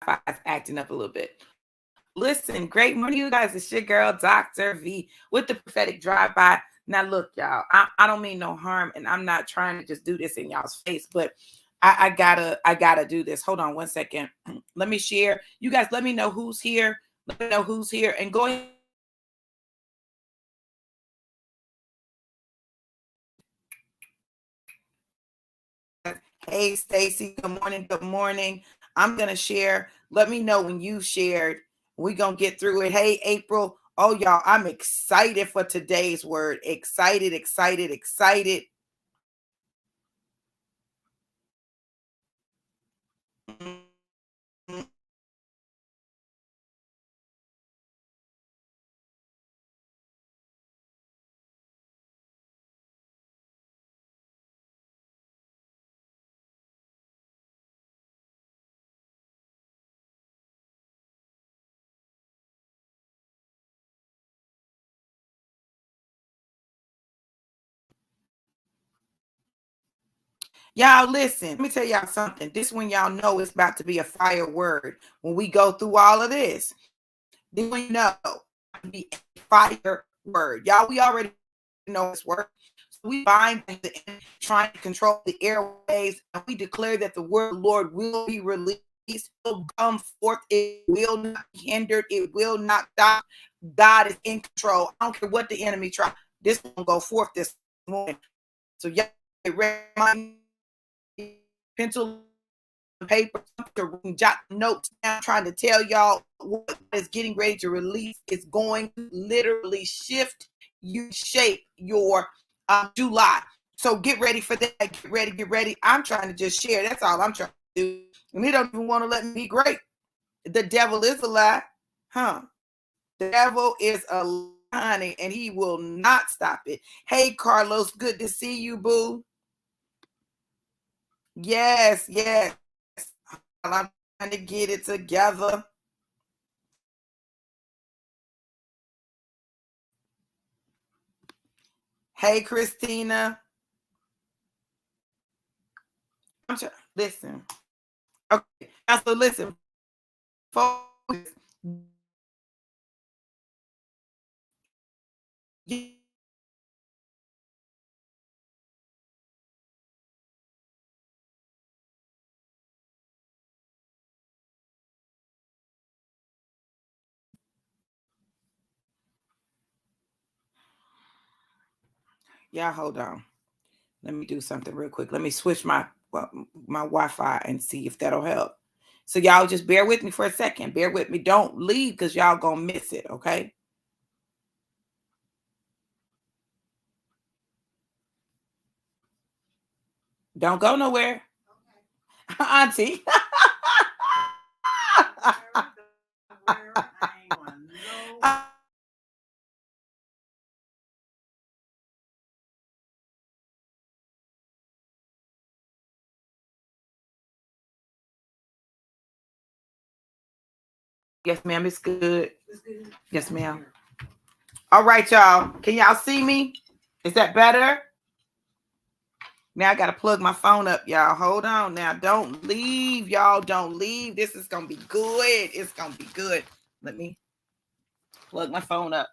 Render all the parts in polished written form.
Wi-Fi is acting up a little bit. Listen, great morning, you guys. It's your girl, Dr. V, with the Prophetic Drive-By. Now, look, y'all, I don't mean no harm, and I'm not trying to just do this in y'all's face, but I gotta do this. Hold on one second. Let me share. You guys, let me know who's here. Let me know who's here, and go ahead. Hey, Stacy. Good morning. Good morning. I'm gonna share. Let me know when you shared. We're gonna get through it. Hey, April. Oh, y'all, I'm excited for today's word. Excited, excited, excited. Y'all listen, let me tell y'all something. This when y'all know it's about to be a fire word. When we go through all of this, then we know it's be a fire word. Y'all, we already know this word. So we bind the enemy trying to control the airways, and we declare that the word of the Lord will be released. It will come forth. It will not be hindered. It will not stop. God is in control. I don't care what the enemy tries. This will go forth this morning. So y'all get ready, pencil, paper, jot notes down, trying to tell y'all what is getting ready to release. It's going to literally shift you, shape your July. So get ready for that. Get ready, get ready. I'm trying to just share. That's all I'm trying to do. And he don't even want to let me be great. The devil is a lie. Huh? The devil is a lie, honey, and he will not stop it. Hey, Carlos, good to see you, boo. Yes, yes. I'm trying to get it together. Hey, Christina. I'm trying. Listen. Okay. So listen, folks. Yeah, hold on. Let me do something real quick. Let me switch my Wi-Fi and see if that'll help. So y'all just bear with me for a second. Bear with me. Don't leave because y'all gonna miss it. Okay. Don't go nowhere, Auntie. Yes, ma'am. It's good. Yes, ma'am. All right, y'all. Can y'all see me? Is that better? Now I got to plug my phone up, y'all. Hold on now. Don't leave, y'all. Don't leave. This is going to be good. It's going to be good. Let me plug my phone up.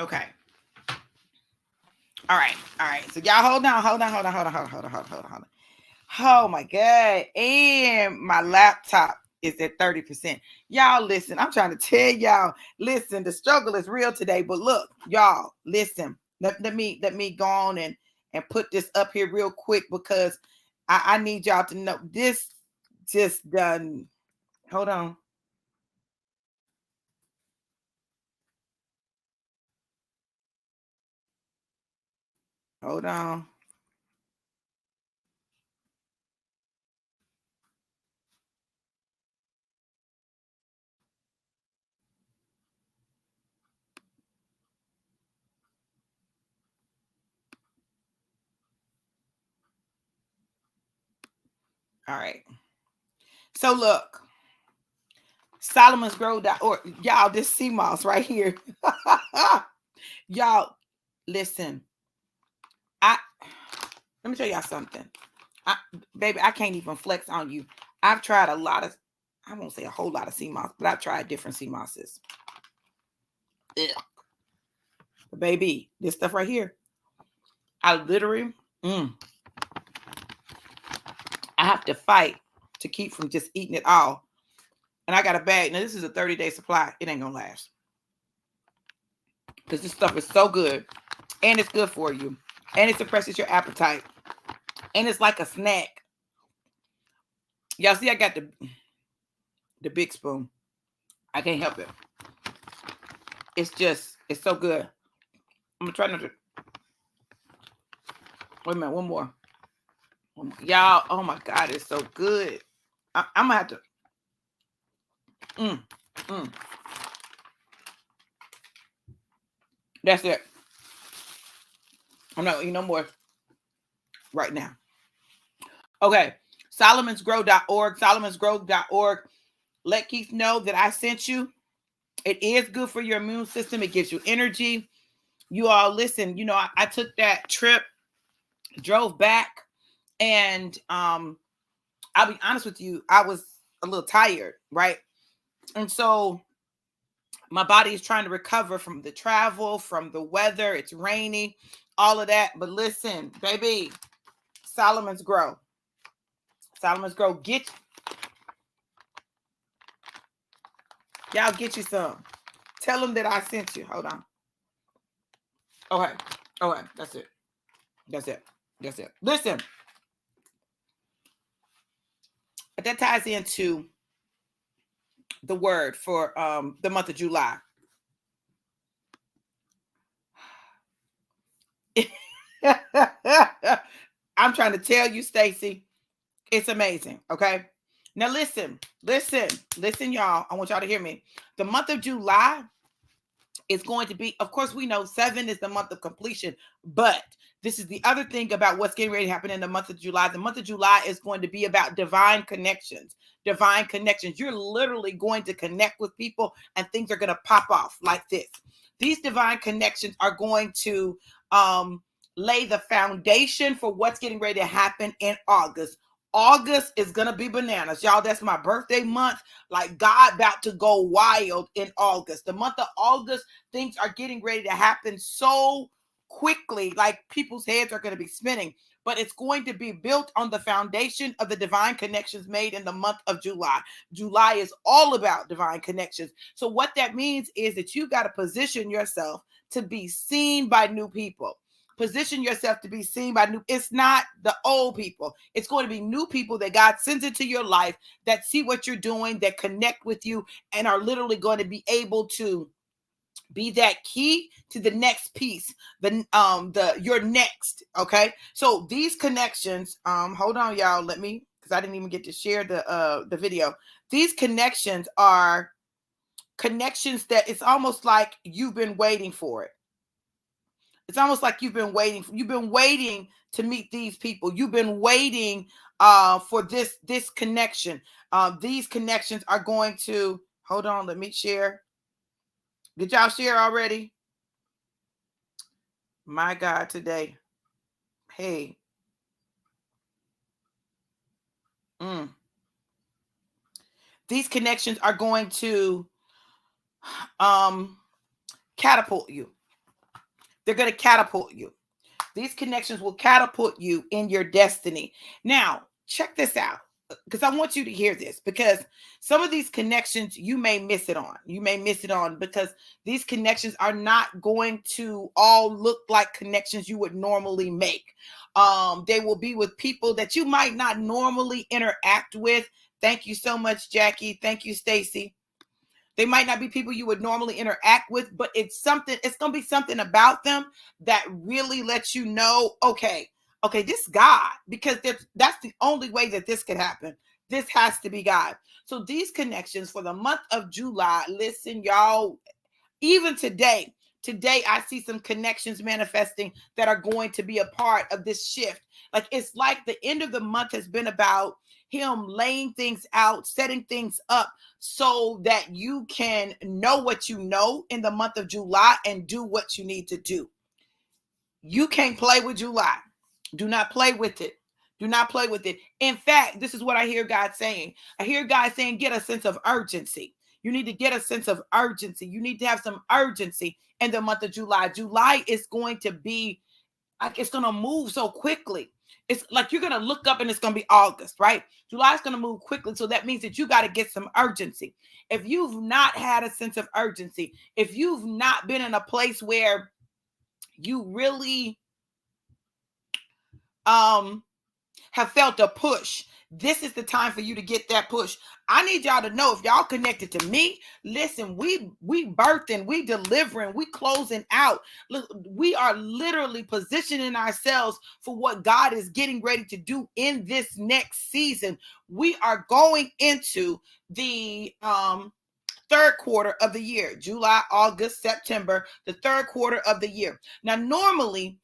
Okay. All right. All right. So y'all hold on. Oh my God. And my laptop is at 30%. Y'all listen. I'm trying to tell y'all. Listen, the struggle is real today. But look, y'all, listen. Let me go on and put this up here real quick because I need y'all to know this just done. Hold on. Hold on. All right. So look, Solomon's Grove, or y'all, this sea moss right here. Y'all, listen. Let me tell y'all something. Baby, I can't even flex on you. I've tried a lot of, I won't say a whole lot of sea moss, but I've tried different sea mosses. Ugh. Baby, this stuff right here, I literally, I have to fight to keep from just eating it all. And I got a bag. Now, this is a 30-day supply. It ain't going to last. Because this stuff is so good. And it's good for you. And it suppresses your appetite. And it's like a snack. Y'all see, I got the big spoon. I can't help it. It's so good. I'm going to try not to. Wait a minute, one more. Y'all, oh my God, it's so good. I'm going to have to. That's it. I'm not eating no more right now. Okay, solomonsgrow.org, solomonsgrow.org. Let Keith know that I sent you. It is good for your immune system. It gives you energy. You all listen, you know, I took that trip, drove back, and I'll be honest with you, I was a little tired, right? And so my body is trying to recover from the travel, from the weather. It's rainy, all of that. But listen, baby, Solomon's Grow. Solomon's Grow. Y'all get you some. Tell them that I sent you. Hold on. Okay. That's it. Listen. But that ties into the word for the month of July. I'm trying to tell you, Stacy, it's amazing. Okay. Now listen, y'all. I want y'all to hear me. The month of July is going to be, of course, we know 7 is the month of completion, but this is the other thing about what's getting ready to happen in the month of July. The month of July is going to be about divine connections. Divine connections. You're literally going to connect with people and things are going to pop off like this. These divine connections are going to lay the foundation for what's getting ready to happen in August. August is going to be bananas. Y'all, that's my birthday month. Like God about to go wild in August. The month of August, things are getting ready to happen so quickly. Like people's heads are going to be spinning. But it's going to be built on the foundation of the divine connections made in the month of July. July is all about divine connections. So what that means is that you got to position yourself to be seen by new people. Position yourself to be seen by new. It's not the old people. It's going to be new people that God sends into your life that see what you're doing, that connect with you, and are literally going to be able to be that key to the next piece, your next. Okay. So these connections, hold on, y'all. Let me, because I didn't even get to share the video. These connections are connections that it's almost like you've been waiting for it. It's almost like you've been waiting to meet these people. You've been waiting for this connection. These connections are going to, hold on, let me share. Did y'all share already? My God, today. Hey. These connections are going to catapult you. They're going to catapult you. These connections will catapult you in your destiny. Now, check this out, because I want you to hear this, because some of these connections you may miss it on. You may miss it on because these connections are not going to all look like connections you would normally make. They will be with people that you might not normally interact with. Thank you so much, Jackie. Thank you, Stacy. They might not be people you would normally interact with, but it's going to be something about them that really lets you know, okay, this is God, because that's the only way that this can happen. This has to be God. So these connections for the month of July, listen, y'all, even today, I see some connections manifesting that are going to be a part of this shift. Like, it's like the end of the month has been about him laying things out, setting things up so that you can know what you know in the month of July and do what you need to do. You can't play with July. Do not play with it. Do not play with it. In fact, this is what I hear God saying. I hear God saying, get a sense of urgency. You need to get a sense of urgency. You need to have some urgency in the month of July. July is going to be like, it's going to move so quickly. It's like you're going to look up and it's going to be August, right? July is going to move quickly. So that means that you got to get some urgency. If you've not had a sense of urgency, if you've not been in a place where you really have felt a push, this is the time for you to get that push. I need y'all to know, if y'all connected to me, listen, we birthing, we delivering, we closing out. Look, we are literally positioning ourselves for what God is getting ready to do in this next season. We are going into the third quarter of the year, July, August, September, the third quarter of the year. Now, normally,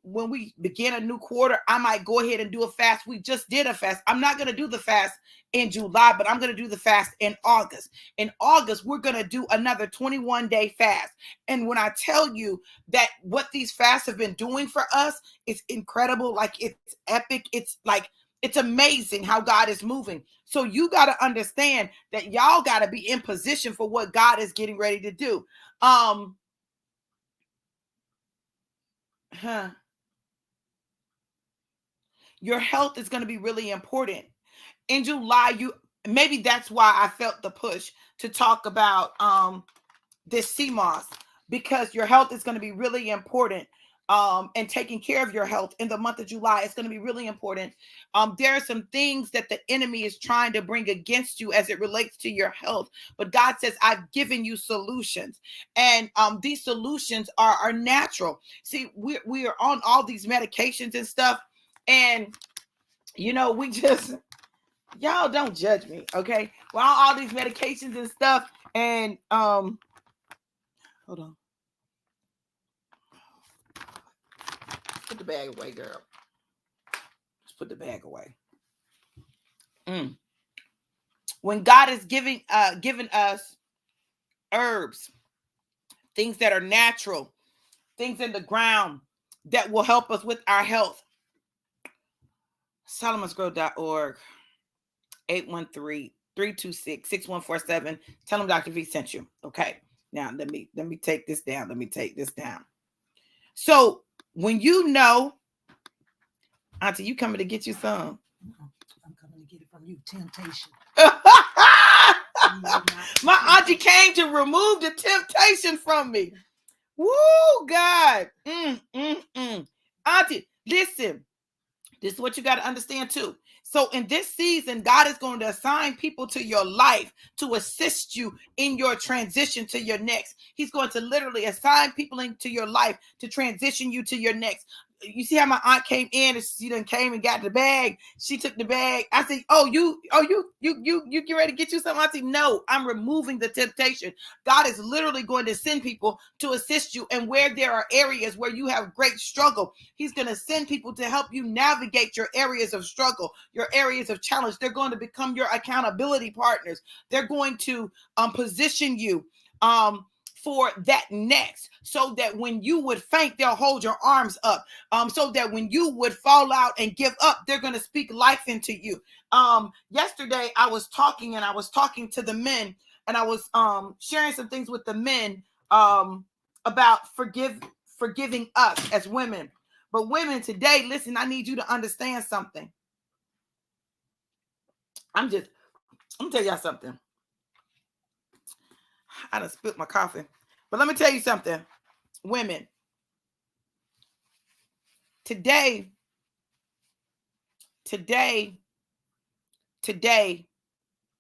when we begin a new quarter, I might go ahead and do a fast. We just did a fast. I'm not going to do the fast in July, but I'm going to do the fast in August. In August, we're going to do another 21-day fast. And when I tell you that what these fasts have been doing for us, it's incredible. Like, it's epic. It's like, it's amazing how God is moving. So you got to understand that y'all got to be in position for what God is getting ready to do. Your health is going to be really important. In July, maybe that's why I felt the push to talk about this CMOS, because your health is going to be really important. And taking care of your health in the month of July is going to be really important. There are some things that the enemy is trying to bring against you as it relates to your health, but God says, I've given you solutions, and these solutions are natural. See, we are on all these medications and stuff, and we just, y'all don't judge me, okay? We're on all these medications and stuff, and hold on. Put the bag away, girl. Just put the bag away. When God is giving us herbs, things that are natural, things in the ground that will help us with our health. Solomon'sGrow.org, 813-326-6147. Tell them Dr. V sent you. Okay. Now let me take this down. So when Auntie, you coming to get you some? I'm coming to get it from you. Temptation. My auntie came to remove the temptation from me. Woo, God. Auntie, listen. This is what you got to understand too. So in this season, God is going to assign people to your life to assist you in your transition to your next. He's going to literally assign people into your life to transition you to your next. You see how my aunt came in and she done came and got the bag. She took the bag. I said, you get ready to get you something? I said, no, I'm removing the temptation. God is literally going to send people to assist you. And where there are areas where you have great struggle, he's going to send people to help you navigate your areas of struggle, your areas of challenge. They're going to become your accountability partners. They're going to position you for that next, so that when you would faint, they'll hold your arms up. So that when you would fall out and give up, they're going to speak life into you. Yesterday I was talking to the men, and I was sharing some things with the men about forgiving us as women. But women today, listen, I need you to understand something. I'm gonna tell y'all something. I done spilled my coffee. But let me tell you something, women. Today,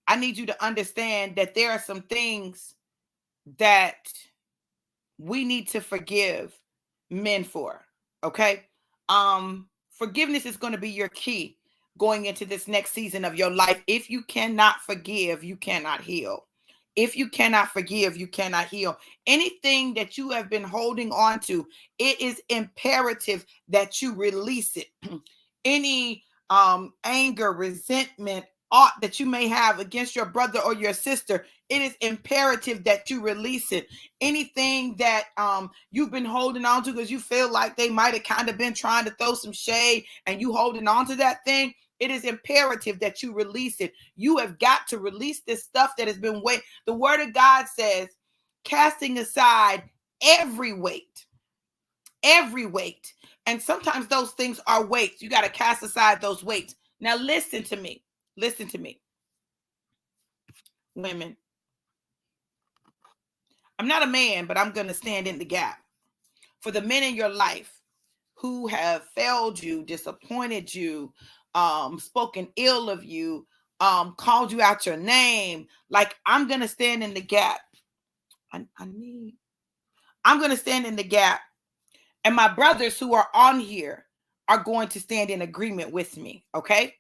I need you to understand that there are some things that we need to forgive men for, okay? Forgiveness is going to be your key going into this next season of your life. If you cannot forgive, you cannot heal. If you cannot forgive, you cannot heal. Anything that you have been holding on to, it is imperative that you release it. Any anger, resentment, ought that you may have against your brother or your sister, it is imperative that you release it. Anything that you've been holding on to because you feel like they might have kind of been trying to throw some shade and you holding on to that thing, it is imperative that you release it. You have got to release this stuff that has been weight. The word of God says, casting aside every weight. And sometimes those things are weights. You got to cast aside those weights. Now listen to me. Women. I'm not a man, but I'm going to stand in the gap for the men in your life who have failed you, disappointed you, spoken ill of you, called you out your name. Like, I'm going to stand in the gap. I'm going to stand in the gap. And my brothers who are on here are going to stand in agreement with me. Okay.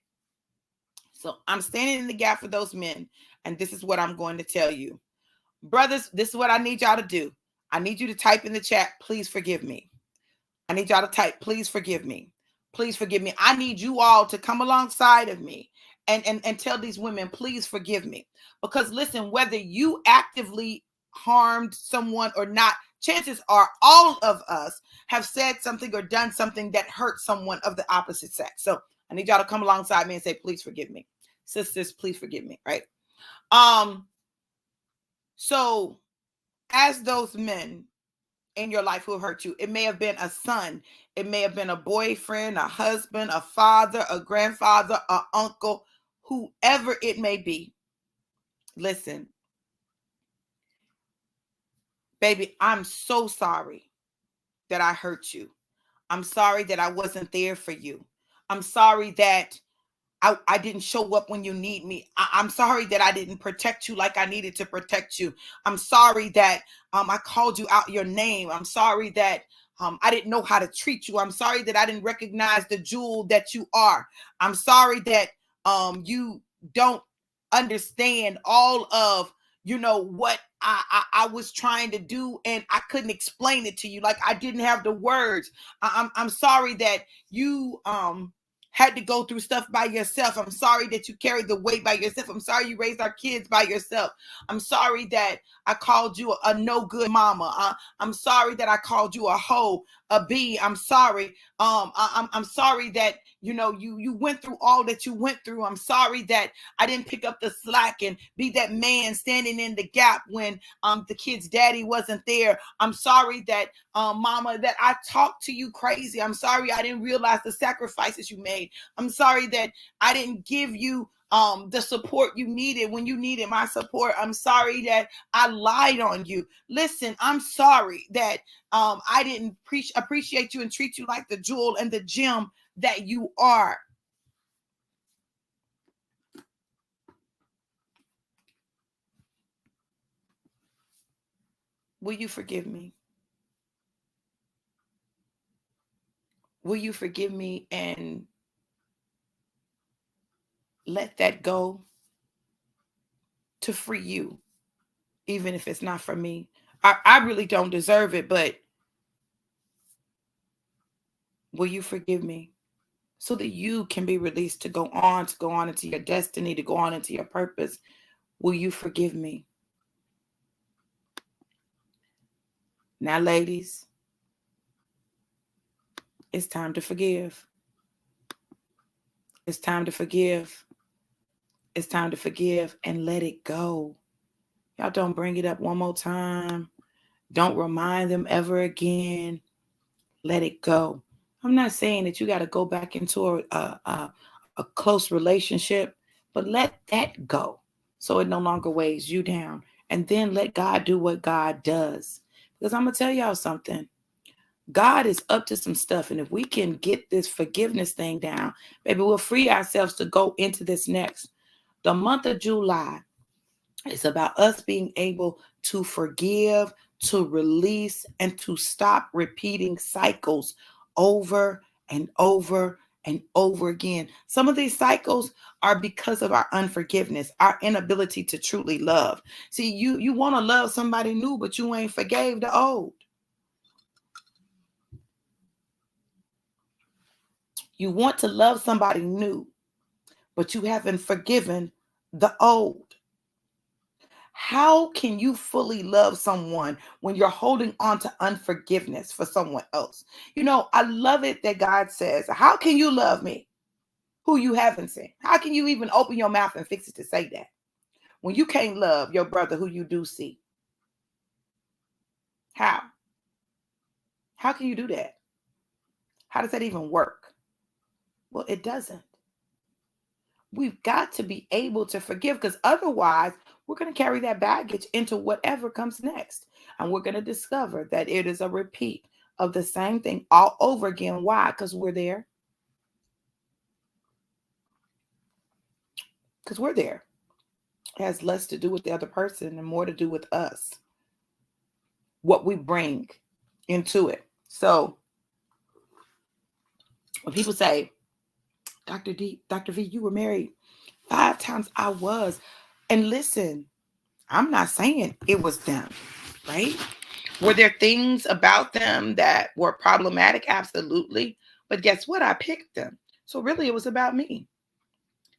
So I'm standing in the gap for those men. And this is what I'm going to tell you. Brothers, this is what I need y'all to do. I need you to type in the chat, please forgive me. I need y'all to type, please forgive me. Please forgive me. I need you all to come alongside of me and tell these women, please forgive me. Because listen, whether you actively harmed someone or not, chances are all of us have said something or done something that hurt someone of the opposite sex. So I need y'all to come alongside me and say, please forgive me. Sisters, please forgive me, right? So as those men in your life who have hurt you, it may have been a son, it may have been a boyfriend, a husband, a father, a grandfather, an uncle, whoever it may be. Listen, baby, I'm so sorry that I hurt you. I'm sorry that I wasn't there for you. I'm sorry that I didn't show up when you need me. I'm sorry that I didn't protect you like I needed to protect you. I'm sorry that I called you out your name. I'm sorry that I didn't know how to treat you. I'm sorry that I didn't recognize the jewel that you are. I'm sorry that you don't understand all of, what I was trying to do, and I couldn't explain it to you. Like, I didn't have the words. I'm sorry that you had to go through stuff by yourself. I'm sorry that you carried the weight by yourself. I'm sorry you raised our kids by yourself. I'm sorry that I called you a no good mama. I'm sorry that I called you a hoe, a B. I'm sorry. I'm sorry that you went through all that you went through. I'm sorry that I didn't pick up the slack and be that man standing in the gap when the kid's daddy wasn't there. I'm sorry that mama, that I talked to you crazy. I'm sorry I didn't realize the sacrifices you made. I'm sorry that I didn't give you the support you needed when you needed my support. I'm sorry that I lied on you. Listen, I'm sorry that I didn't appreciate you and treat you like the jewel and the gem that you are. Will you forgive me? Will you forgive me and let that go to free you, even if it's not for me? I really don't deserve it, but will you forgive me so that you can be released to go on into your destiny, to go on into your purpose? Will you forgive me? Now, ladies, it's time to forgive. It's time to forgive. It's time to forgive and let it go. Y'all don't bring it up one more time. Don't remind them ever again. Let it go. I'm not saying that you got to go back into a close relationship, but let that go so it no longer weighs you down. And then let God do what God does. Because I'm going to tell y'all something. God is up to some stuff. And if we can get this forgiveness thing down, maybe we'll free ourselves to go into this next. The month of July is about us being able to forgive, to release, and to stop repeating cycles over and over and over again. Some of these cycles are because of our unforgiveness, our inability to truly love. See, you want to love somebody new, but you ain't forgave the old. You want to love somebody new, but you haven't forgiven the old. How can you fully love someone when you're holding on to unforgiveness for someone else? I love it that God says, how can you love me who you haven't seen? How can you even open your mouth and fix it to say that when you can't love your brother who you do see? How? How can you do that? How does that even work? Well, it doesn't. We've got to be able to forgive, because otherwise we're going to carry that baggage into whatever comes next. And we're going to discover that it is a repeat of the same thing all over again. Why? Because we're there. Because we're there. It has less to do with the other person and more to do with us, what we bring into it. So when people say, Dr. V, you were married 5 times, I was. And listen, I'm not saying it was them, right? Were there things about them that were problematic? Absolutely. But guess what? I picked them. So really, it was about me.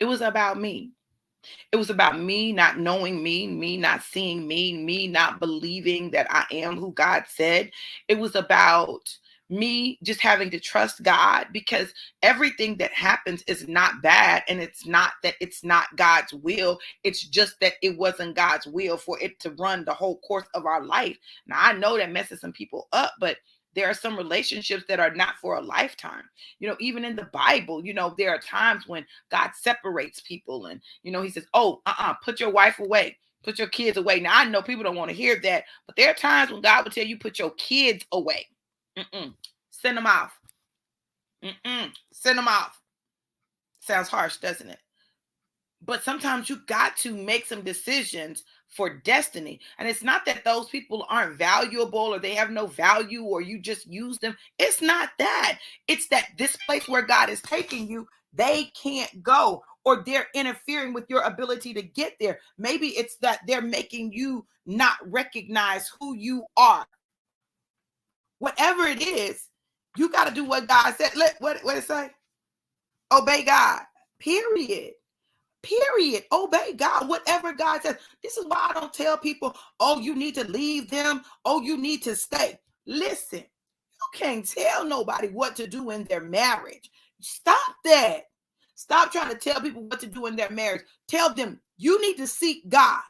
It was about me. It was about me not knowing me not seeing me not believing that I am who God said. It was about me just having to trust God, because everything that happens is not bad, and it's not that it's not God's will. It's just that it wasn't God's will for it to run the whole course of our life. Now, I know that messes some people up, but there are some relationships that are not for a lifetime. Even in the Bible, there are times when God separates people, and he says, oh, put your wife away, put your kids away. Now, I know people don't want to hear that, but there are times when God will tell you, put your kids away. Send them off. Send them off. Sounds harsh, doesn't it? But sometimes you got to make some decisions for destiny. And it's not that those people aren't valuable or they have no value or you just use them. It's not that. It's that this place where God is taking you, they can't go, or they're interfering with your ability to get there. Maybe it's that they're making you not recognize who you are. Whatever it is, you got to do what God said. What did it say? Obey God. Period. Obey God. Whatever God says. This is why I don't tell people, oh, you need to leave them. Oh, you need to stay. Listen, you can't tell nobody what to do in their marriage. Stop that. Stop trying to tell people what to do in their marriage. Tell them you need to seek God.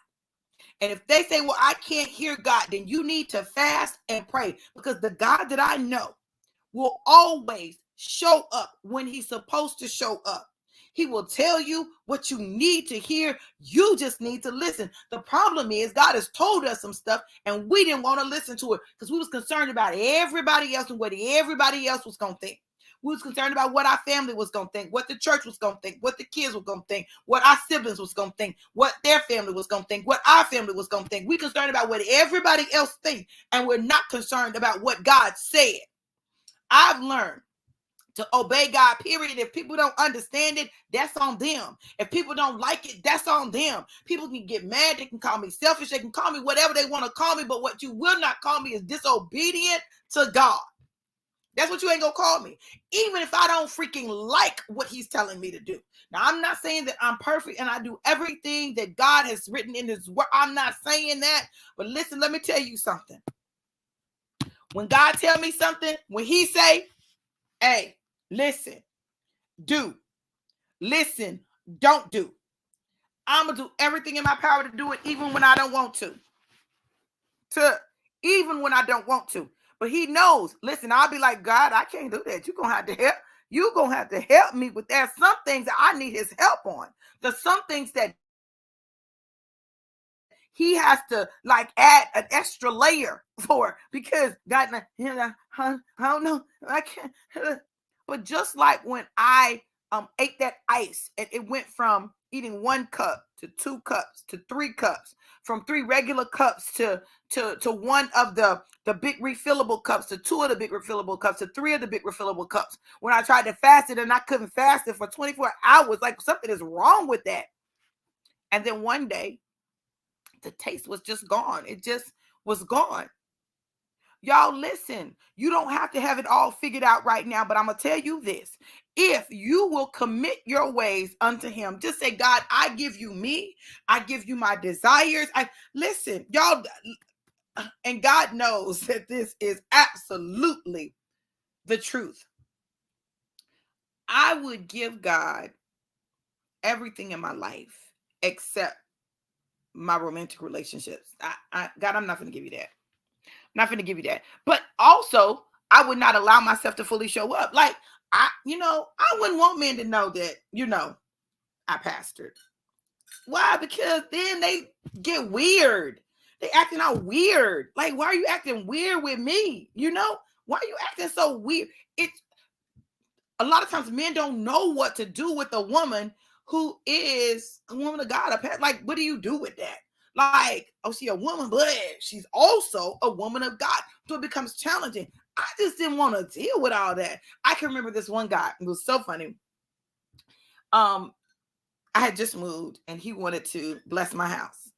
And if they say, well, I can't hear God, then you need to fast and pray, because the God that I know will always show up when he's supposed to show up. He will tell you what you need to hear. You just need to listen. The problem is God has told us some stuff and we didn't want to listen to it because we was concerned about everybody else and what everybody else was going to think. We was concerned about what our family was going to think, what the church was going to think, what the kids were going to think, what our siblings was going to think, what their family was going to think, what our family was going to think. We concerned about what everybody else thinks, and we're not concerned about what God said. I've learned to obey God, period. If people don't understand it, that's on them. If people don't like it, that's on them. People can get mad. They can call me selfish. They can call me whatever they want to call me. But what you will not call me is disobedient to God. That's what you ain't going to call me. Even if I don't freaking like what he's telling me to do. Now, I'm not saying that I'm perfect and I do everything that God has written in his word. I'm not saying that. But listen, let me tell you something. When God tell me something, when he say, hey, listen, do. Listen, don't do. I'm going to do everything in my power to do it, even when I don't want to. Even when I don't want to. But he knows. Listen, I'll be like, God, I can't do that. You're going to have to help. You're going to have to help me with that. Some things that I need his help on. There's some things that he has to like add an extra layer for, because God, I don't know. I can't. But just like when I ate that ice and it went from eating 1 cup to 2 cups to 3 cups, from 3 regular cups to one of the big refillable cups, to 2 of the big refillable cups, to 3 of the big refillable cups. When I tried to fast it and I couldn't fast it for 24 hours, like something is wrong with that. And then one day, the taste was just gone. It just was gone. Y'all listen, you don't have to have it all figured out right now, but I'm going to tell you this. If you will commit your ways unto him, just say, God, I give you me. I give you my desires. Listen, y'all, and God knows that this is absolutely the truth. I would give God everything in my life except my romantic relationships. God, I'm not going to give you that. I'm not going to give you that. But also, I would not allow myself to fully show up. Like, I wouldn't want men to know that, I pastored. Why? Because then they get weird. They acting out weird. Like, why are you acting weird with me? Why are you acting so weird? It's a lot of times men don't know what to do with a woman who is a woman of God. Like, what do you do with that? Like, oh, she a woman, but she's also a woman of God. So it becomes challenging. I just didn't want to deal with all that. I can remember this one guy. It was so funny. I had just moved and he wanted to bless my house.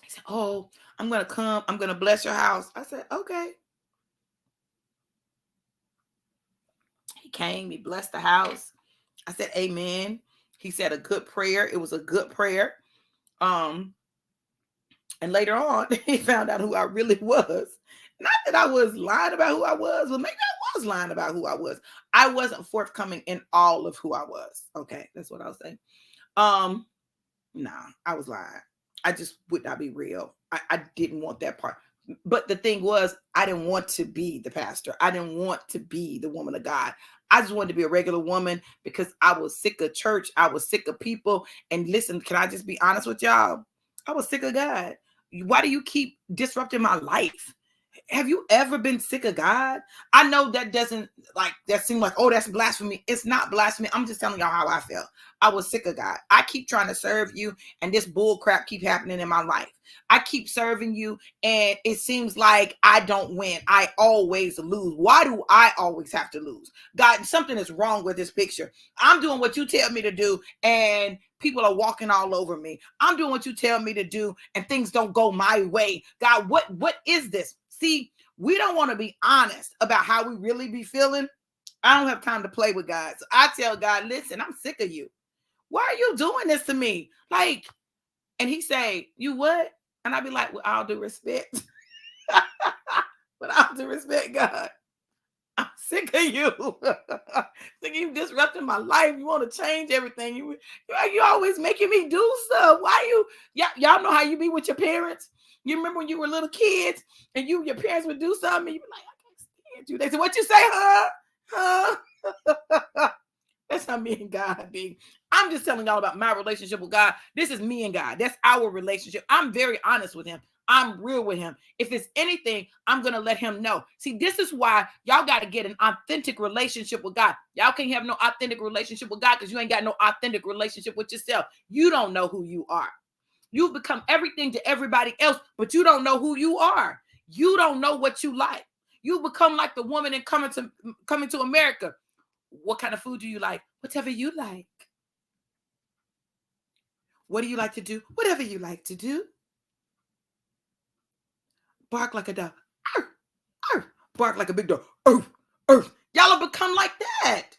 He said, oh, I'm going to come. I'm going to bless your house. I said, okay. He came. He blessed the house. I said, amen. He said a good prayer. It was a good prayer. And later on, he found out who I really was. Not that I was lying about who I was, but maybe I was lying about who I was. I wasn't forthcoming in all of who I was. Okay, that's what I'll say. Nah, I was lying. I just would not be real. I didn't want that part. But the thing was, I didn't want to be the pastor. I didn't want to be the woman of God. I just wanted to be a regular woman because I was sick of church. I was sick of people. And listen, can I just be honest with y'all? I was sick of God. Why do you keep disrupting my life? Have you ever been sick of God? I know that doesn't that seem like, oh, that's blasphemy. It's not blasphemy. I'm just telling y'all how I felt. I was sick of God. I keep trying to serve you and this bull crap keep happening in my life. I keep serving you and it seems like I don't win. I always lose. Why do I always have to lose? God, something is wrong with this picture. I'm doing what you tell me to do and people are walking all over me. I'm doing what you tell me to do and things don't go my way. God, what is this? See, we don't want to be honest about how we really be feeling. I don't have time to play with God. So I tell God, listen, I'm sick of you. Why are you doing this to me? Like, and he say, you what? And I be like, with all due respect. With all due respect, God, I'm sick of you. Sick of you disrupting my life. You want to change everything. You always making me do stuff. Why y'all know how you be with your parents? You remember when you were little kids and your parents would do something and you be like, I can't stand you. They said, what you say, huh? That's how me and God be. I'm just telling y'all about my relationship with God. This is me and God. That's our relationship. I'm very honest with him. I'm real with him. If it's anything, I'm going to let him know. See, this is why y'all got to get an authentic relationship with God. Y'all can't have no authentic relationship with God because you ain't got no authentic relationship with yourself. You don't know who you are. You've become everything to everybody else, but you don't know who you are. You don't know what you like. You become like the woman in Coming to America. What kind of food do you like? Whatever you like. What do you like to do? Whatever you like to do. Bark like a dog. Arr, arr. Bark like a big dog. Arr, arr. Y'all have become like that.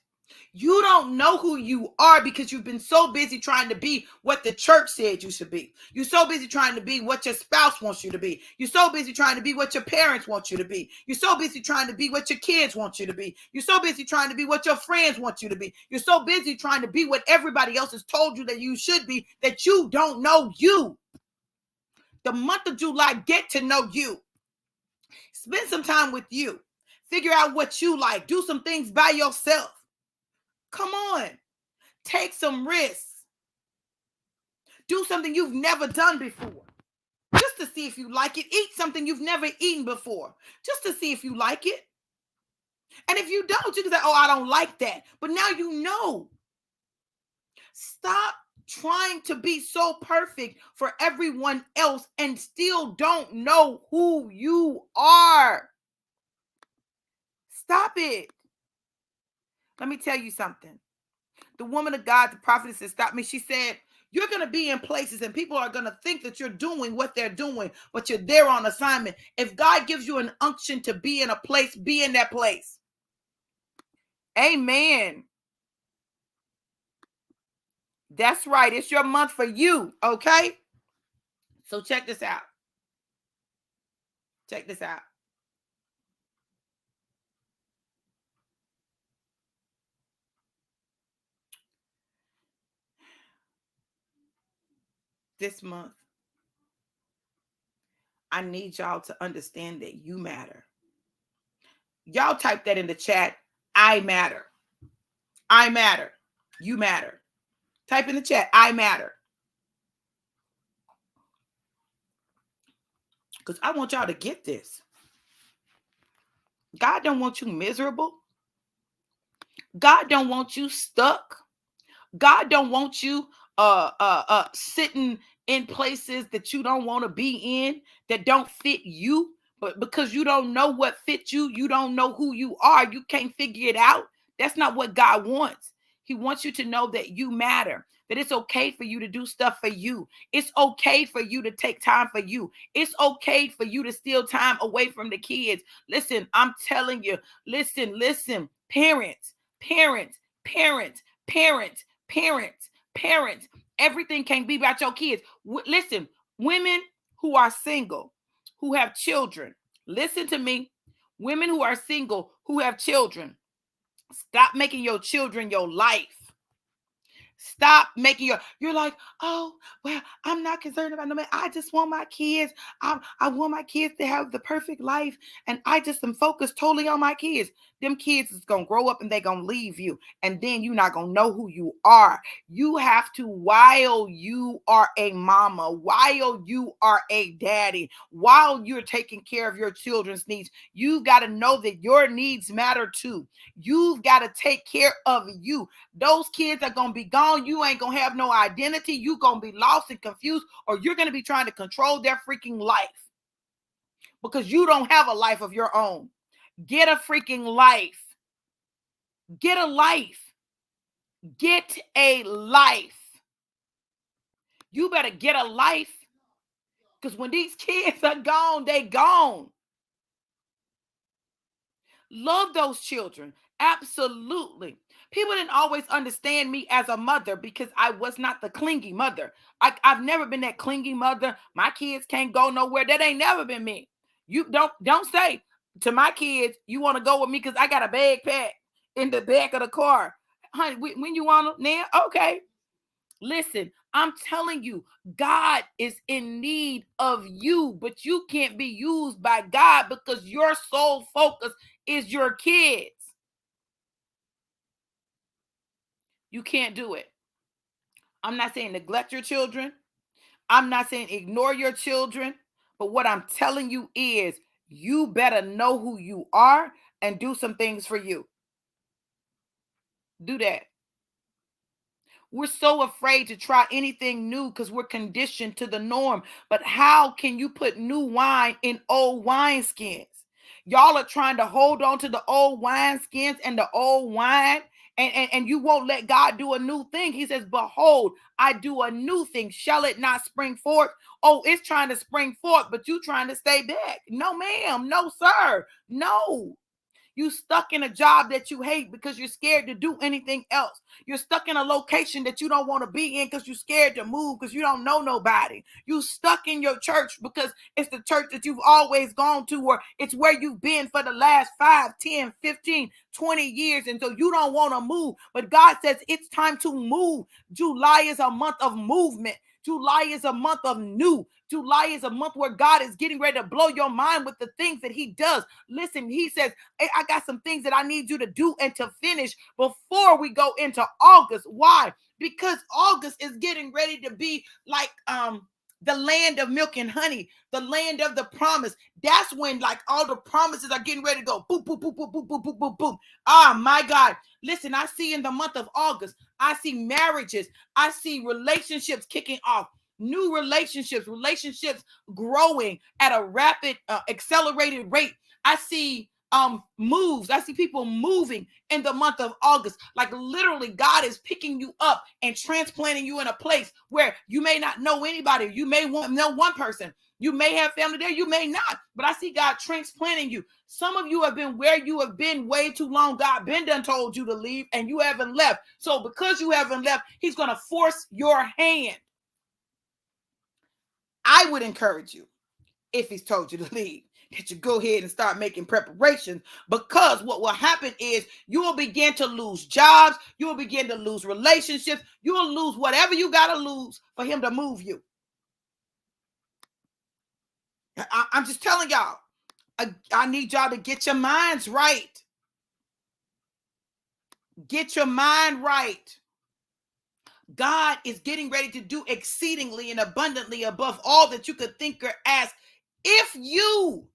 You don't know who you are because you've been so busy trying to be what the church said you should be. You're so busy trying to be what your spouse wants you to be. You're so busy trying to be what your parents want you to be. You're so busy trying to be what your kids want you to be. You're so busy trying to be what your friends want you to be. You're so busy trying to be what everybody else has told you that you should be that you don't know you. The month of July, get to know you. Spend some time with you. Figure out what you like. Do some things by yourself. Come on. Take some risks. Do something you've never done before. Just to see if you like it. Eat something you've never eaten before. Just to see if you like it. And if you don't, you can say, oh, I don't like that. But now you know. Stop trying to be so perfect for everyone else and still don't know who you are. Stop it. Let me tell you something. The woman of God, the prophetess that stopped me, she said, You're going to be in places and people are going to think that you're doing what they're doing, but you're there on assignment. If God gives you an unction to be in a place, be in that place. Amen. That's right. It's your month for you. Okay. So check this out. Check this out. This month, I need y'all to understand that you matter. Y'all type that in the chat. I matter. I matter. You matter. Type in the chat. I matter. Because I want y'all to get this. God don't want you miserable. God don't want you stuck. God don't want you sitting in places that you don't want to be in, that don't fit you. But because you don't know what fits you, you don't know who you are, you can't figure it out. That's not what God wants. He wants you to know that you matter, that it's okay for you to do stuff for you. It's okay for you to take time for you. It's okay for you to steal time away from the kids. Listen, I'm telling you, listen, parents, parents, parents, parents, parents, parents. Everything can't be about your kids. Listen, women who are single, who have children, listen to me. Women who are single, who have children, stop making your children your life. Stop making you're like, oh, well, I'm not concerned about no man. I just want my kids. I want my kids to have the perfect life. And I just am focused totally on my kids. Them kids is going to grow up and they're going to leave you. And then you're not going to know who you are. You have to, while you are a mama, while you are a daddy, while you're taking care of your children's needs, you've got to know that your needs matter too. You've got to take care of you. Those kids are going to be gone. You ain't going to have no identity. You're going to be lost and confused, or you're going to be trying to control their freaking life because you don't have a life of your own. Get a freaking life. Get a life. Get a life. You better get a life, because when these kids are gone, they gone. Love those children. Absolutely. People didn't always understand me as a mother because I was not the clingy mother. I've never been that clingy mother. My kids can't go nowhere. That ain't never been me. You don't say to my kids, you want to go with me because I got a backpack in the back of the car. Honey, when you want them now, okay. Listen, I'm telling you, God is in need of you, but you can't be used by God because your sole focus is your kids. You can't do it. I'm not saying neglect your children. I'm not saying ignore your children. But what I'm telling you is you better know who you are and do some things for you. Do that. We're so afraid to try anything new because we're conditioned to the norm. But how can you put new wine in old wineskins? Y'all are trying to hold on to the old wineskins and the old wine, and you won't let God do a new thing. He says, behold, I do a new thing. Shall it not spring forth? Oh, it's trying to spring forth, but you trying to stay back. No, ma'am. No, sir. No. You stuck in a job that you hate because you're scared to do anything else. You're stuck in a location that you don't want to be in because you're scared to move because you don't know nobody. You stuck in your church because it's the church that you've always gone to, or it's where you've been for the last 5, 10, 15, 20 years. And so you don't want to move. But God says it's time to move. July is a month of movement. July is a month of new. July is a month where God is getting ready to blow your mind with the things that he does. Listen, he says, hey, I got some things that I need you to do and to finish before we go into August. Why? Because August is getting ready to be like the land of milk and honey, the land of the promise. That's when like all the promises are getting ready to go boom, boom, boom, boom, boom, boom, boom, boom, boom. Oh my God. Listen, I see in the month of August, I see marriages. I see relationships kicking off. New relationships growing at a rapid, accelerated rate. I see moves. I see people moving in the month of August. Like literally God is picking you up and transplanting you in a place where you may not know anybody. You may know one person. You may have family there. You may not. But I see God transplanting you. Some of you have been where you have been way too long. God been done told you to leave and you haven't left. So because you haven't left, he's going to force your hand. I would encourage you, if he's told you to leave, that you go ahead and start making preparations, because what will happen is you will begin to lose jobs. You will begin to lose relationships. You will lose whatever you got to lose for him to move you. I'm just telling y'all, I need y'all to get your minds right. Get your mind right. God is getting ready to do exceedingly and abundantly above all that you could think or ask. If you,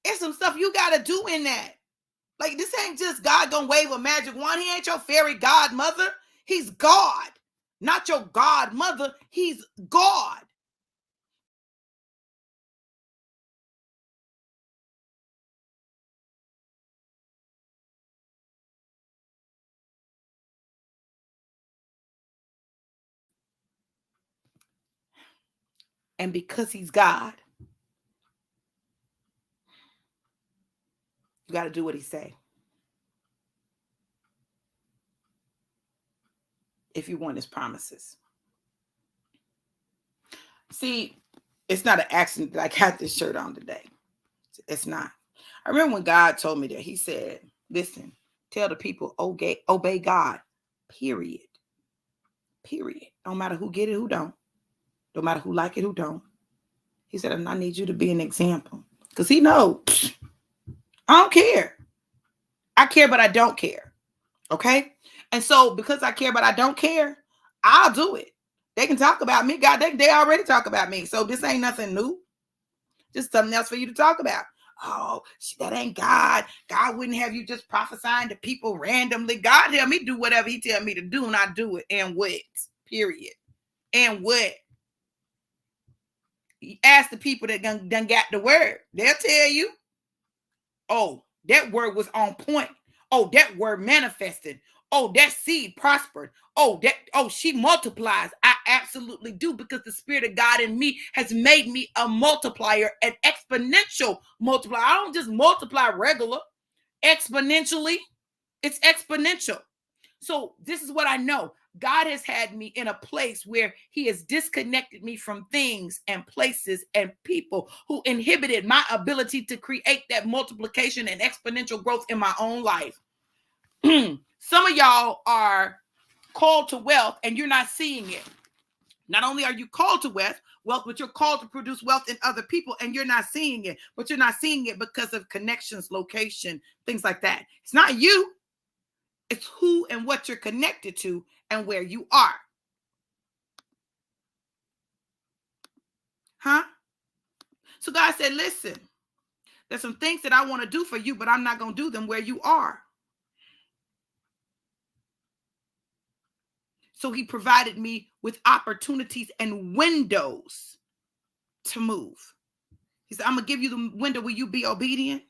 it's some stuff you got to do in that. Like, this ain't just God gonna wave a magic wand. He ain't your fairy godmother. He's God, not your godmother. He's God. And because he's God, you got to do what he say. If you want his promises. See, it's not an accident that I got this shirt on today. It's not. I remember when God told me that. He said, listen, tell the people, obey God, period. Period. Don't matter who get it, who don't. Don't matter who like it, who don't. He said, I need you to be an example. Because he knows, I don't care. I care, but I don't care. Okay? And so because I care, but I don't care, I'll do it. They can talk about me. God, they already talk about me. So this ain't nothing new. Just something else for you to talk about. Oh, that ain't God. God wouldn't have you just prophesying to people randomly. God tell me do whatever he tell me to do, and I do it. And what? Period. And what? Ask the people that done got the word. They'll tell you. Oh, that word was on point. Oh, that word manifested. Oh, that seed prospered. Oh, she multiplies. I absolutely do, because the Spirit of God in me has made me a multiplier, an exponential multiplier. I don't just multiply regular, exponentially. It's exponential. So this is what I know. God has had me in a place where he has disconnected me from things and places and people who inhibited my ability to create that multiplication and exponential growth in my own life. Some of y'all are called to wealth and you're not seeing it. Not only are you called to wealth, but you're called to produce wealth in other people and you're not seeing it. But you're not seeing it because of connections, location, things like that. It's not you. It's who and what you're connected to and where you are. Huh? So God said, listen, there's some things that I want to do for you, but I'm not going to do them where you are. So he provided me with opportunities and windows to move. He said, I'm going to give you the window where you be obedient.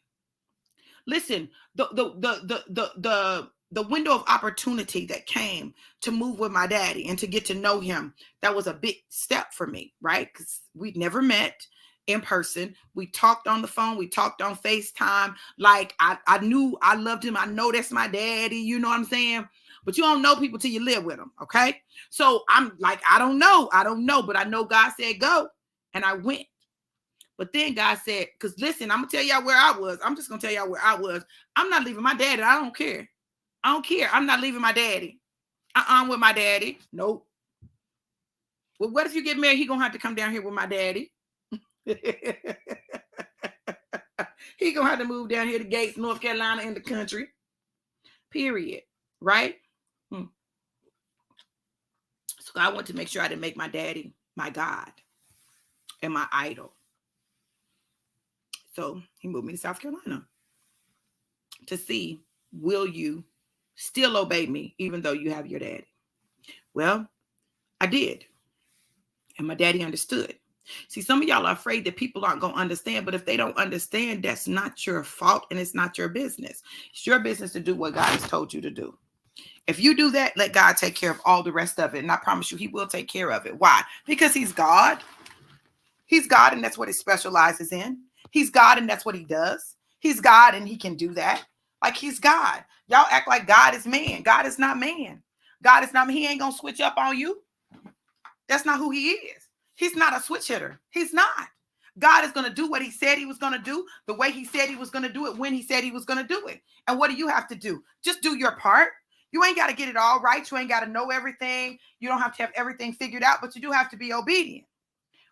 Listen, the window of opportunity that came to move with my daddy and to get to know him, that was a big step for me, right? Because we'd never met in person. We talked on the phone. We talked on FaceTime. Like I knew I loved him. I know that's my daddy. You know what I'm saying? But you don't know people till you live with them. Okay. So I'm like, I don't know, but I know God said go. And I went. But then God said, because listen, I'm going to tell y'all where I was. I'm just going to tell y'all where I was. I'm not leaving my daddy. I don't care. I don't care. I'm not leaving my daddy. I'm with my daddy. Nope. Well, what if you get married? He going to have to come down here with my daddy. He going to have to move down here to Gates, North Carolina, in the country. Period. Right? So I want to make sure I didn't make my daddy my God and my idol. So he moved me to South Carolina to see, will you still obey me even though you have your daddy? Well, I did. And my daddy understood. See, some of y'all are afraid that people aren't going to understand, but if they don't understand, that's not your fault and it's not your business. It's your business to do what God has told you to do. If you do that, let God take care of all the rest of it. And I promise you, he will take care of it. Why? Because he's God. He's God, and that's what he specializes in. He's God, and that's what he does. He's God, and he can do that. Like, he's God. Y'all act like God is man. God is not man. God is not, he ain't going to switch up on you. That's not who he is. He's not a switch hitter. He's not. God is going to do what he said he was going to do, the way he said he was going to do it, when he said he was going to do it. And what do you have to do? Just do your part. You ain't got to get it all right. You ain't got to know everything. You don't have to have everything figured out, but you do have to be obedient.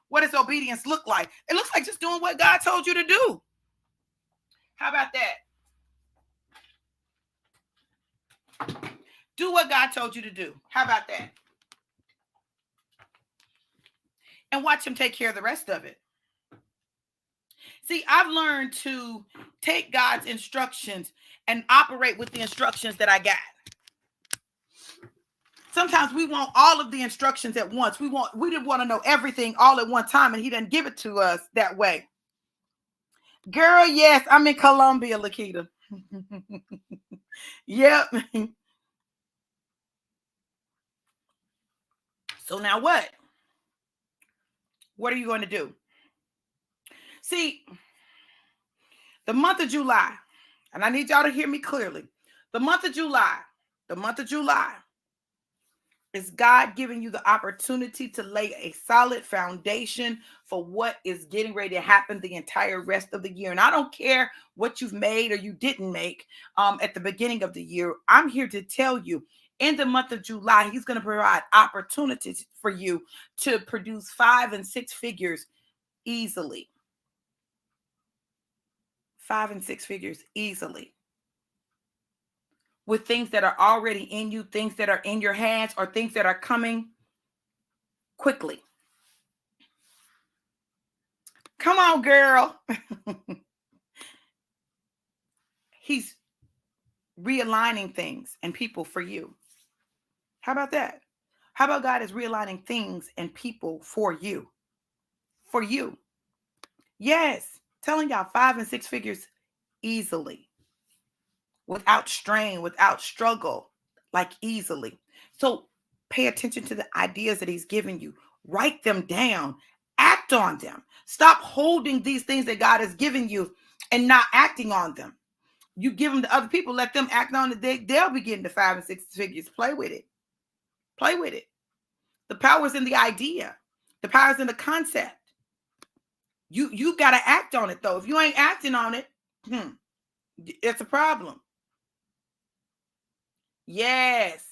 What does obedience look like? It looks like just doing what God told you to do. How about that? Do what God told you to do. How about that? And watch him take care of the rest of it. See, I've learned to take God's instructions and operate with the instructions that I got. Sometimes we want all of the instructions at once. We didn't want to know everything all at one time, and he didn't give it to us that way. Girl, yes, I'm in Colombia, Lakita. Yep. So now what? What are you going to do? See, the month of July, and I need y'all to hear me clearly. The month of July is God giving you the opportunity to lay a solid foundation for what is getting ready to happen the entire rest of the year. And I don't care what you've made or you didn't make at the beginning of the year. I'm here to tell you, in the month of July, he's going to provide opportunities for you to produce 5 and 6 figures easily. 5 and 6 figures easily. With things that are already in you, things that are in your hands, or things that are coming quickly. Come on, girl. He's realigning things and people for you. How about that? How about God is realigning things and people for you? For you. Yes. Telling y'all 5 and 6 figures easily. Without strain, without struggle, like easily. So pay attention to the ideas that he's giving you. Write them down. Act on them. Stop holding these things that God has given you and not acting on them. You give them to other people, let them act on it. They'll be getting to 5 and 6 figures. Play with it. Play with it. The power's in the idea. The power's in the concept. You got to act on it, though. If you ain't acting on it, it's a problem. Yes.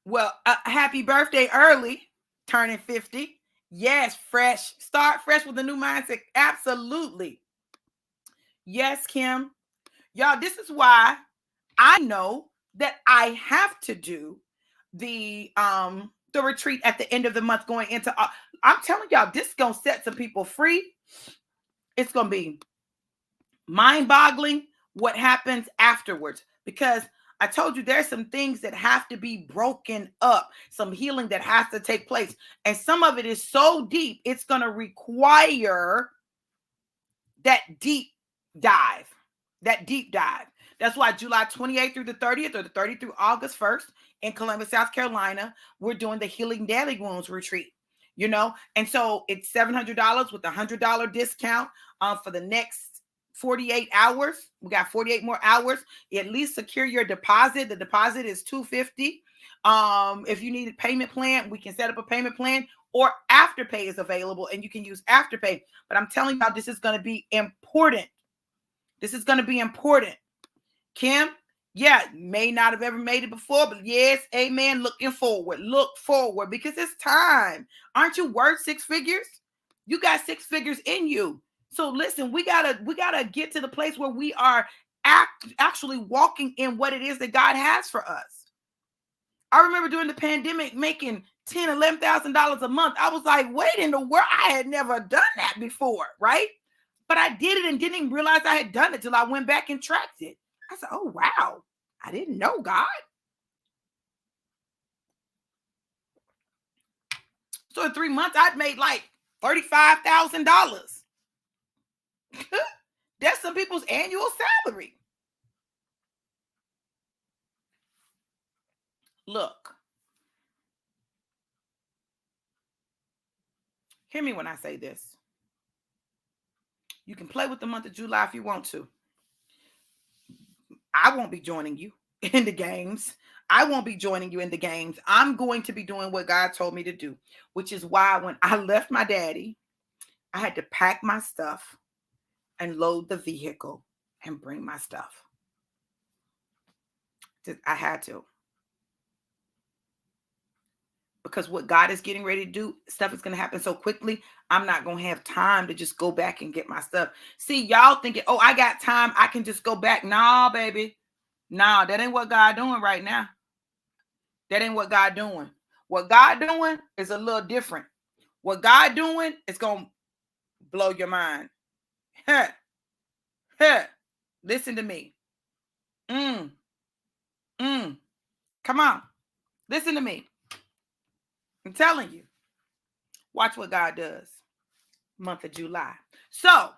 Well, happy birthday early, turning 50. Yes, fresh. Start fresh with a new mindset. Absolutely. Yes, Kim. Y'all, this is why I know that I have to do the retreat at the end of the month going into I'm telling y'all, this is going to set some people free. It's going to be mind-boggling what happens afterwards, because I told you there's some things that have to be broken up, some healing that has to take place. And some of it is so deep, it's going to require that deep dive. That's why July 28th through the 30th, or the 30th through August 1st in Columbus, South Carolina, we're doing the Healing Daily Wounds retreat. And so it's $700 with a $100 discount for the next 48 hours. We got 48 more hours. At least secure your deposit. The deposit is $250. If you need a payment plan, we can set up a payment plan, or Afterpay is available and you can use Afterpay. But I'm telling y'all, this is going to be important. This is going to be important. Kim, yeah, may not have ever made it before, but yes, amen. Looking forward. Look forward, because it's time. Aren't you worth 6 figures? You got 6 figures in you. So listen, we gotta get to the place where we are actually walking in what it is that God has for us. I remember during the pandemic making $10,000, $11,000 a month. I was like, wait in the world, I had never done that before, right? But I did it and didn't even realize I had done it till I went back and tracked it. I said, oh, wow, I didn't know, God. So in 3 months, I'd made like $35,000. That's some people's annual salary. Look, hear me when I say this. You can play with the month of July if you want to. I won't be joining you in the games. I won't be joining you in the games. I'm going to be doing what God told me to do, which is why when I left my daddy, I had to pack my stuff and load the vehicle and bring my stuff. I had to. Because what God is getting ready to do, stuff is going to happen so quickly, I'm not going to have time to just go back and get my stuff. See, y'all thinking, oh, I got time, I can just go back. Nah, baby. Nah, that ain't what God doing right now. That ain't what God doing. What God doing is a little different. What God doing is going to blow your mind. Huh. Huh. Listen to me. Come on. Listen to me. I'm telling you. Watch what God does. Month of July. So,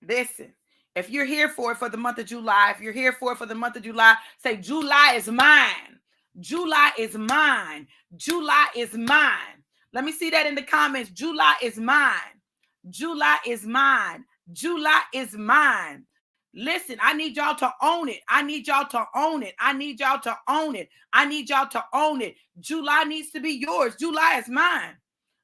listen. If you're here for it for the month of July, if you're here for it for the month of July, say, July is mine. July is mine. July is mine. Let me see that in the comments. July is mine. July is mine. July is mine. Listen, I need y'all to own it. I need y'all to own it. I need y'all to own it. I need y'all to own it. July needs to be yours. July is mine.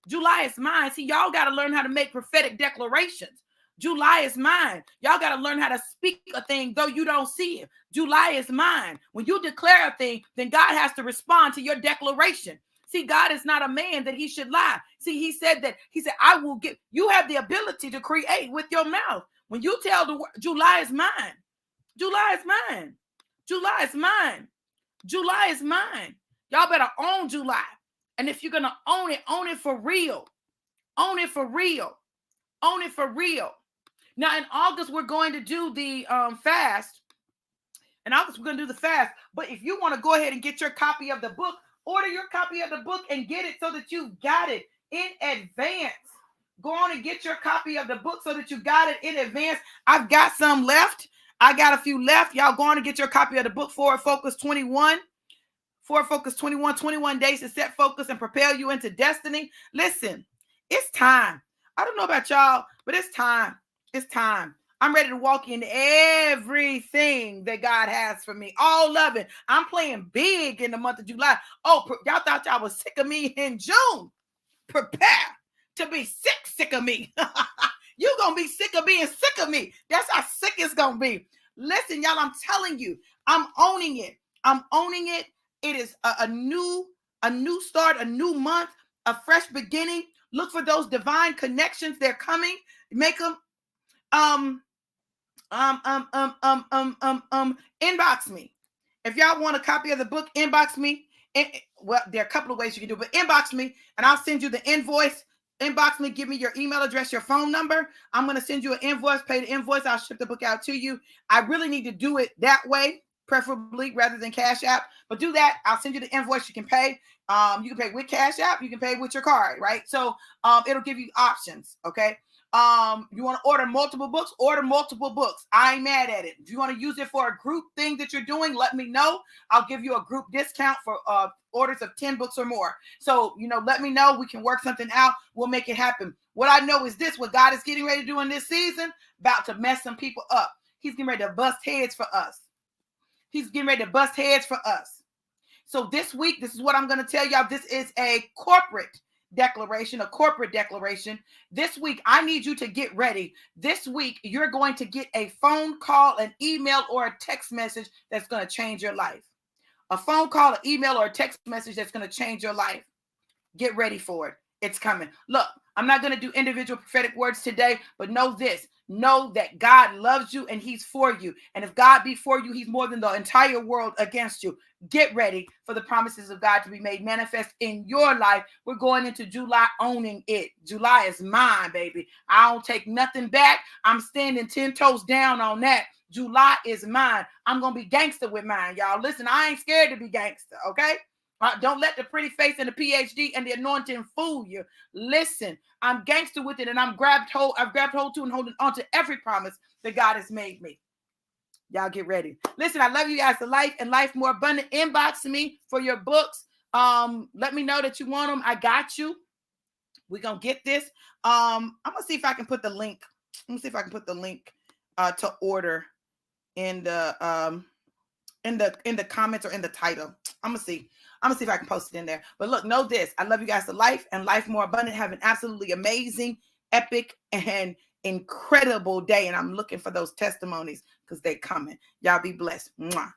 July is mine. See, y'all got to learn how to make prophetic declarations. July is mine. Y'all got to learn how to speak a thing though you don't see it. July is mine. When you declare a thing, then God has to respond to your declaration. See, God is not a man that he should lie. See, he said, I will give, you have the ability to create with your mouth. When you tell the world, July is mine. July is mine. July is mine. July is mine. Y'all better own July. And if you're going to own it for real. Own it for real. Own it for real. Now, in August, we're going to do the fast. In August, we're going to do the fast. But if you want to go ahead and get your copy of the book, order your copy of the book and get it so that you've got it in advance. Go on and get your copy of the book so that you got it in advance. I've got some left. I got a few left. Y'all go on and get your copy of the book, Forward Focus 21. Forward Focus 21 days to set focus and propel you into destiny. Listen, it's time. I don't know about y'all, but it's time. It's time. I'm ready to walk into everything that God has for me. All of it. I'm playing big in the month of July. Oh, y'all thought y'all was sick of me in June. Prepare to be sick of me. You're going to be sick of being sick of me. That's how sick it's going to be. Listen, y'all, I'm telling you, I'm owning it. I'm owning it. It is a new start, a new month, a fresh beginning. Look for those divine connections. They're coming. Make them inbox me. If y'all want a copy of the book, inbox me. Well, there are a couple of ways you can do it, but inbox me and I'll send you the invoice. Inbox me, give me your email address, your phone number. I'm going to send you an invoice, pay the invoice. I'll ship the book out to you. I really need to do it that way, preferably rather than Cash App. But do that. I'll send you the invoice. You can pay. You can pay with Cash App. You can pay with your card, right? So it'll give you options, okay? You want to order multiple books? Order multiple books. I ain't mad at it. If you want to use it for a group thing that you're doing, let me know. I'll give you a group discount for orders of 10 books or more. So, let me know. We can work something out. We'll make it happen. What I know is this, what God is getting ready to do in this season, about to mess some people up. He's getting ready to bust heads for us. He's getting ready to bust heads for us. So this week, this is what I'm going to tell y'all. This is a corporate declaration. This week, I need you to get ready. This week, you're going to get a phone call, an email, or a text message that's going to change your life. A phone call, an email, or a text message that's going to change your life. Get ready for it. It's coming. Look, I'm not going to do individual prophetic words today, but know this. Know that God loves you and he's for you. And if God be for you, he's more than the entire world against you. Get ready for the promises of God to be made manifest in your life. We're going into July owning it. July is mine, baby. I don't take nothing back. I'm standing 10 toes down on that. July is mine. I'm going to be gangster with mine, y'all. Listen, I ain't scared to be gangster, okay? Don't let the pretty face and the PhD and the anointing fool you. Listen, I'm gangster with it, and I've grabbed hold to and holding on to every promise that God has made me. Y'all get ready. Listen, I love you guys to life and life more abundant. Inbox me for your books. Let me know that you want them. I got you. We're gonna get this. I'm gonna see if I can put the link. Let me see if I can put the link to order in the comments or in the title. I'm gonna see if I can post it in there. But look, know this. I love you guys to life and life more abundant. Have an absolutely amazing, epic, and incredible day. And I'm looking for those testimonies because they're coming. Y'all be blessed. Mwah.